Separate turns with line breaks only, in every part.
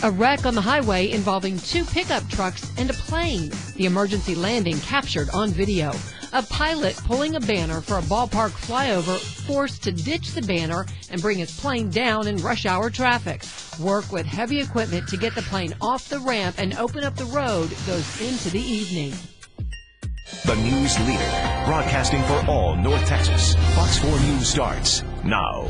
A wreck on the highway involving two pickup trucks and a plane. The emergency landing captured on video. A pilot pulling a banner for a ballpark flyover forced to ditch the banner and bring his plane down in rush hour traffic. Work with heavy equipment to get the plane off the ramp and open up the road goes into the evening.
The news leader, broadcasting for all North Texas. Fox 4 News starts now.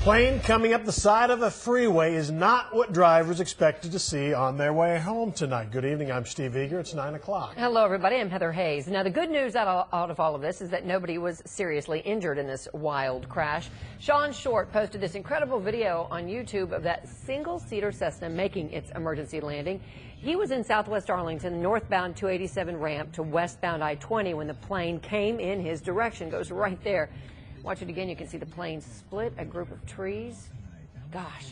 Plane coming up the side of a freeway is not what drivers expected to see on their way home tonight. Good evening, I'm Steve Eager. It's 9 o'clock.
Hello, everybody. I'm Heather Hayes. Now, the good news out of all of this is that nobody was seriously injured in this wild crash. Sean Short posted this incredible video on YouTube of that single-seater Cessna making its emergency landing. He was in southwest Arlington, northbound 287 ramp to westbound I-20 when the plane came in his direction. Goes right there. Watch it again. You can see the plane split a group of trees. Gosh.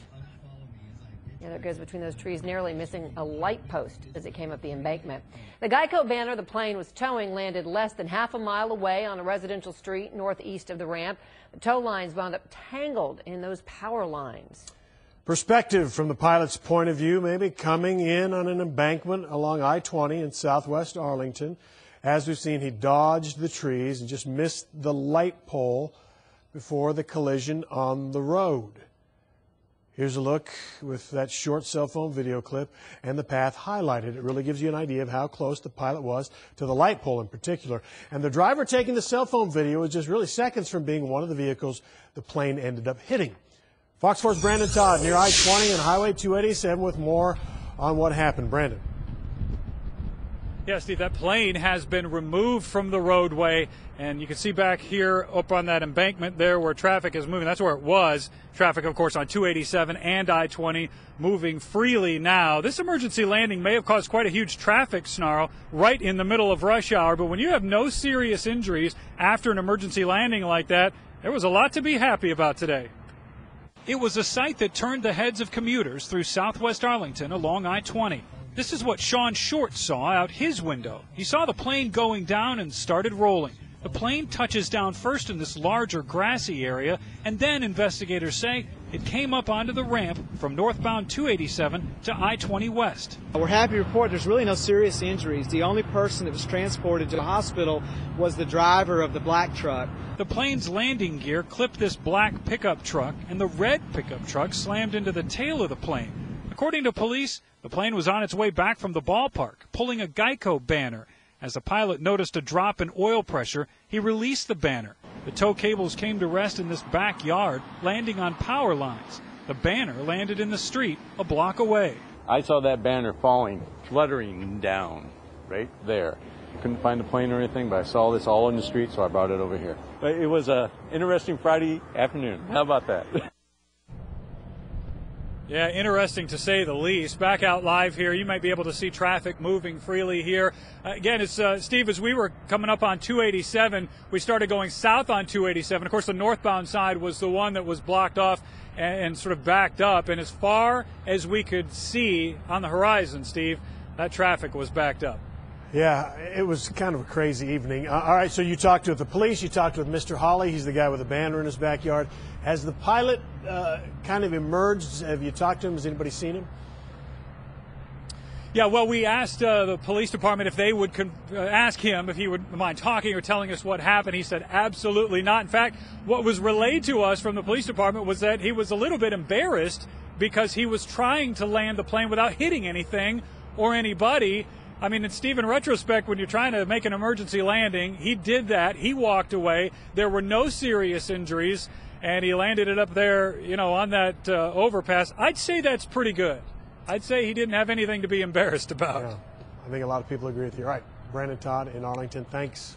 Yeah, there it goes between those trees, narrowly missing a light post as it came up the embankment. The Geico banner the plane was towing landed less than half a mile away on a residential street northeast of the ramp. The tow lines wound up tangled in those power lines.
Perspective from the pilot's point of view, maybe coming in on an embankment along I-20 in southwest Arlington. As we've seen, he dodged the trees and just missed the light pole before the collision on the road. Here's a look with that short cell phone video clip and the path highlighted. It really gives you an idea of how close the pilot was to the light pole in particular. And the driver taking the cell phone video was just really seconds from being one of the vehicles the plane ended up hitting. Fox 4's Brandon Todd near I-20 and Highway 287 with more on what happened. Brandon.
Yeah, Steve, that plane has been removed from the roadway, and you can see back here up on that embankment there where traffic is moving. That's where it was. Traffic, of course, on 287 and I-20 moving freely now. This emergency landing may have caused quite a huge traffic snarl right in the middle of rush hour, but when you have no serious injuries after an emergency landing like that, there was a lot to be happy about today. It was a sight that turned the heads of commuters through southwest Arlington along I-20. This is what Sean Short saw out his window. He saw the plane going down and started rolling. The plane touches down first in this larger grassy area, and then investigators say it came up onto the ramp from northbound 287 to I-20 West.
We're happy to report there's really no serious injuries. The only person that was transported to the hospital was the driver of the black truck.
The plane's landing gear clipped this black pickup truck, and the red pickup truck slammed into the tail of the plane. According to police, the plane was on its way back from the ballpark, pulling a Geico banner. As the pilot noticed a drop in oil pressure, he released the banner. The tow cables came to rest in this backyard, landing on power lines. The banner landed in the street a block away.
I saw that banner falling, fluttering down right there. Couldn't find the plane or anything, but I saw this all in the street, so I brought it over here. But it was an interesting Friday afternoon. How about that?
Yeah, interesting to say the least. Back out live here, you might be able to see traffic moving freely here. Again, it's Steve, as we were coming up on 287, we started going south on 287. Of course, the northbound side was the one that was blocked off and sort of backed up. And as far as we could see on the horizon, Steve, that traffic was backed up.
Yeah, it was kind of a crazy evening. All right, so you talked with the police, you talked with Mr. Hawley, he's the guy with the banner in his backyard. Has the pilot kind of emerged? Have you talked to him? Has anybody seen him?
Yeah, well, we asked the police department if they would ask him if he would mind talking or telling us what happened. He said absolutely not. In fact, what was relayed to us from the police department was that he was a little bit embarrassed because he was trying to land the plane without hitting anything or anybody. I mean, Steve, in retrospect, when you're trying to make an emergency landing, he did that. He walked away. There were no serious injuries, and he landed it up there, you know, on that overpass. I'd say that's pretty good. I'd say he didn't have anything to be embarrassed about.
Yeah, I think a lot of people agree with you. All right, Brandon Todd in Arlington, thanks.